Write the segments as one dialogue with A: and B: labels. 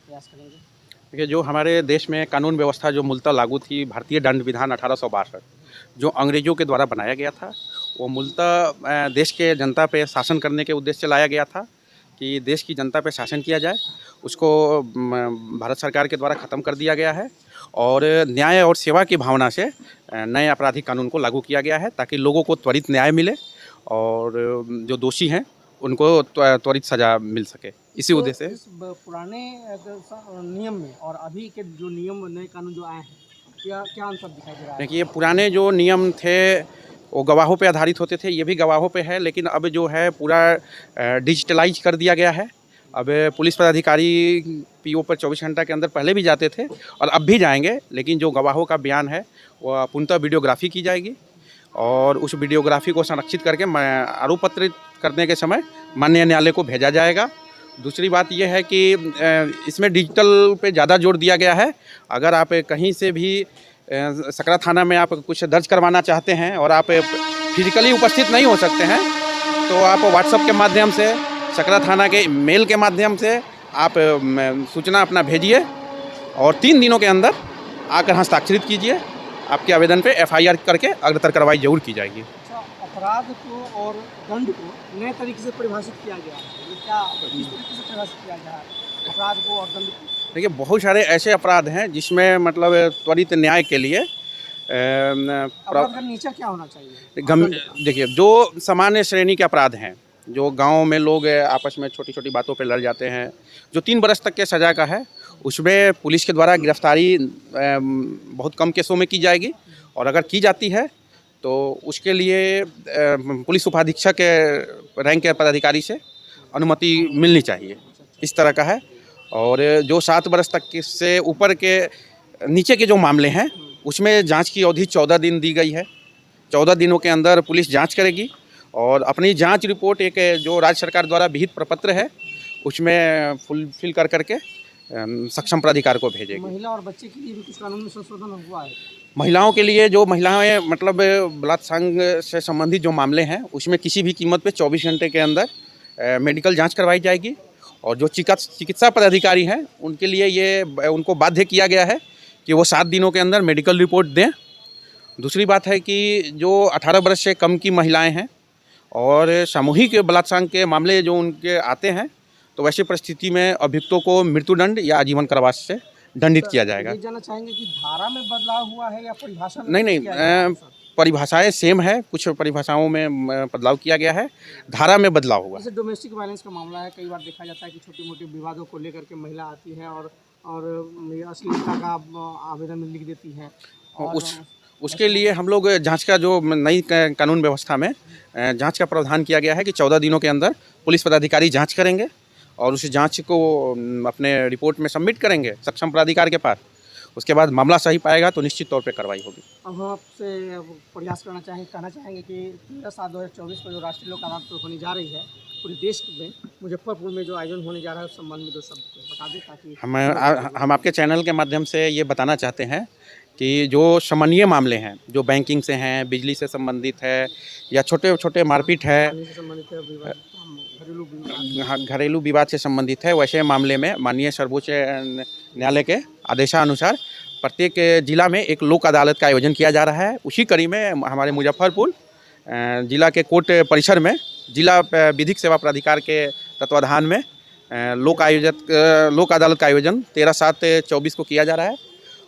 A: प्रयास करेंगे?
B: देखिए, जो हमारे देश में कानून व्यवस्था जो मूलतः लागू थी, भारतीय दंड विधान 1862 जो अंग्रेजों के द्वारा बनाया गया था, वो मूलतः देश के जनता पे शासन करने के उद्देश्य से लाया गया था कि देश की जनता पे शासन किया जाए। उसको भारत सरकार के द्वारा ख़त्म कर दिया गया है और न्याय और सेवा की भावना से नए आपराधिक कानून को लागू किया गया है ताकि लोगों को त्वरित न्याय मिले और जो दोषी हैं उनको त्वरित सज़ा मिल सके। इसी
A: तो
B: उद्देश्य से
A: इस पुराने नियम में और अभी के जो नियम नए कानून जो आए हैं, क्या क्या अंतर दिखाई दे रहा है?
B: देखिए, पुराने जो नियम थे वो गवाहों पे आधारित होते थे, ये भी गवाहों पे है, लेकिन अब जो है पूरा डिजिटलाइज कर दिया गया है। अब पुलिस पदाधिकारी पीओ पर 24 घंटा के अंदर पहले भी जाते थे और अब भी जाएंगे, लेकिन जो गवाहों का बयान है वह पूर्णतः वीडियोग्राफी की जाएगी और उस वीडियोग्राफी को संरक्षित करके आरोप पत्र करने के समय माननीय न्यायालय को भेजा जाएगा। दूसरी बात यह है कि इसमें डिजिटल पे ज़्यादा जोर दिया गया है। अगर आप कहीं से भी सकरा थाना में आप कुछ दर्ज करवाना चाहते हैं और आप फिजिकली उपस्थित नहीं हो सकते हैं, तो आप व्हाट्सएप के माध्यम से, सकरा थाना के मेल के माध्यम से आप सूचना अपना भेजिए और 3 दिनों के अंदर आकर हस्ताक्षरित कीजिए। आपके आवेदन पे एफआईआर करके अग्रतर कार्रवाई जरूर की जाएगी।
A: अच्छा, अपराध को और दंड को नए तरीके से परिभाषित किया गया है। ये क्या किस तरीके से परिभाषित किया गया है अपराध को और दंड को?
B: देखिए, बहुत सारे ऐसे अपराध हैं जिसमें मतलब त्वरित न्याय के लिए
A: अपराध का नेचर क्या होना चाहिए?
B: देखिए, जो सामान्य श्रेणी के अपराध हैं, जो गांव में लोग आपस में छोटी छोटी बातों पे लड़ जाते हैं, जो 3 बरस तक के सज़ा का है, उसमें पुलिस के द्वारा गिरफ्तारी बहुत कम केसों में की जाएगी और अगर की जाती है तो उसके लिए पुलिस उपाधीक्षक रैंक के पदाधिकारी से अनुमति मिलनी चाहिए। इस तरह का है। और जो 7 बरस तक के से ऊपर के नीचे के जो मामले हैं उसमें जांच की अवधि 14 दिन दी गई है। 14 दिनों के अंदर पुलिस जांच करेगी और अपनी जांच रिपोर्ट एक जो राज्य सरकार द्वारा विहित प्रपत्र है उसमें फुलफिल कर करके सक्षम प्राधिकार को भेजेगी।
A: महिला और बच्चे के लिए भी कुछ कानून में संशोधन हुआ है?
B: महिलाओं के लिए, जो महिलाएं मतलब बलात्कार से संबंधित जो मामले हैं उसमें किसी भी कीमत पे 24 घंटे के अंदर मेडिकल जांच करवाई जाएगी और जो चिकित्सा पदाधिकारी हैं उनके लिए ये उनको बाध्य किया गया है कि वो 7 दिनों के अंदर मेडिकल रिपोर्ट दें। दूसरी बात है कि जो 18 वर्ष से कम की महिलाएं हैं और सामूहिक बलात्कार के मामले जो उनके आते हैं, तो वैसी परिस्थिति में अभियुक्तों को मृत्युदंड या आजीवन कारावास से दंडित किया जाएगा।
A: ये जानना चाहेंगे कि धारा में बदलाव हुआ है या परिभाषा में?
B: नहीं, परिभाषाएं सेम है, कुछ परिभाषाओं में बदलाव किया गया है, धारा में बदलाव हुआ।
A: जैसे डोमेस्टिक वायलेंस का मामला है, कई बार देखा जाता है कि छोटे मोटे विवादों को लेकर के महिला आती है और अश्लीलता का आवेदन लिख देती है और
B: उसके लिए हम लोग जांच का जो नई कानून व्यवस्था में जांच का प्रावधान किया गया है कि 14 दिनों के अंदर पुलिस पदाधिकारी जांच करेंगे और उस जांच को अपने रिपोर्ट में सबमिट करेंगे सक्षम प्राधिकार के पास। उसके बाद मामला सही पाएगा तो निश्चित तौर पे कार्रवाई होगी।
A: अब हम आपसे प्रयास कहना चाहेंगे कि 13/7/2024 को जो राष्ट्रीय लोक अदालत होने जा रही है पूरे देश में, मुजफ्फरपुर में जो आयोजन होने जा रहा है उस संबंध में 2 शब्द बता दें ताकि
B: हम आपके चैनल के माध्यम से ये बताना चाहते हैं कि जो सामान्य मामले हैं, जो बैंकिंग से हैं, बिजली से संबंधित है या छोटे छोटे मारपीट है, घरेलू विवाद से संबंधित है, वैसे मामले में माननीय सर्वोच्च न्यायालय के आदेशानुसार प्रत्येक जिला में एक लोक अदालत का आयोजन किया जा रहा है। उसी कड़ी में हमारे मुजफ्फरपुर जिला के कोर्ट परिसर में जिला विधिक सेवा प्राधिकार के तत्वाधान में लोक अदालत का आयोजन 13/7/24 को किया जा रहा है।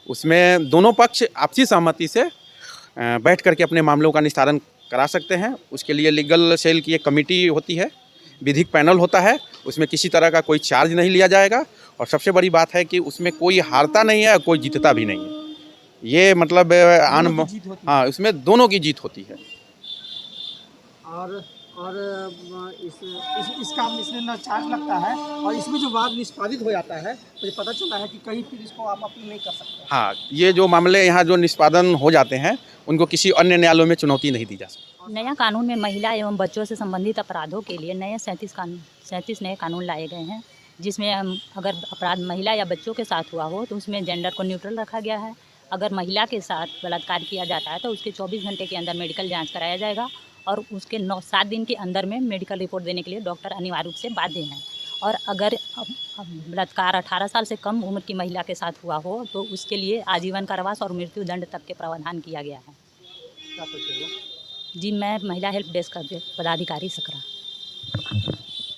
B: उसमें दोनों पक्ष आपसी सहमति से बैठ करके अपने मामलों का निस्तारण करा सकते हैं। उसके लिए लीगल सेल की एक कमेटी होती है, विधिक पैनल होता है, उसमें किसी तरह का कोई चार्ज नहीं लिया जाएगा और सबसे बड़ी बात है कि उसमें कोई हारता नहीं है, कोई जीतता भी नहीं है। ये मतलब हाँ, उसमें दोनों की जीत होती है।
A: और इसमें ना चार्ज लगता है और इसमें जो वाद निष्पादित हो जाता है, मुझे पता चला है कि कहीं फिर इसको आप अपील नहीं कर सकते।
B: हाँ, ये जो मामले यहाँ जो निष्पादन हो जाते हैं उनको किसी अन्य न्यायालयों में चुनौती नहीं दी जा सकती।
C: नया कानून में महिला एवं बच्चों से संबंधित अपराधों के लिए 37 नए कानून लाए गए हैं, जिसमें अगर अपराध महिला या बच्चों के साथ हुआ हो तो उसमें जेंडर को न्यूट्रल रखा गया है। अगर महिला के साथ बलात्कार किया जाता है तो उसके 24 घंटे के अंदर मेडिकल जांच कराया जाएगा और उसके 7 दिन के अंदर में मेडिकल रिपोर्ट देने के लिए डॉक्टर अनिवार्य रूप से बाध्य हैं। और अगर बलात्कार 18 साल से कम उम्र की महिला के साथ हुआ हो तो उसके लिए आजीवन कारावास और मृत्यु दंड तक के प्रावधान किया गया है।
A: क्या परिचय हुआ?
C: जी, मैं महिला हेल्प डेस्क का पदाधिकारी सकरा।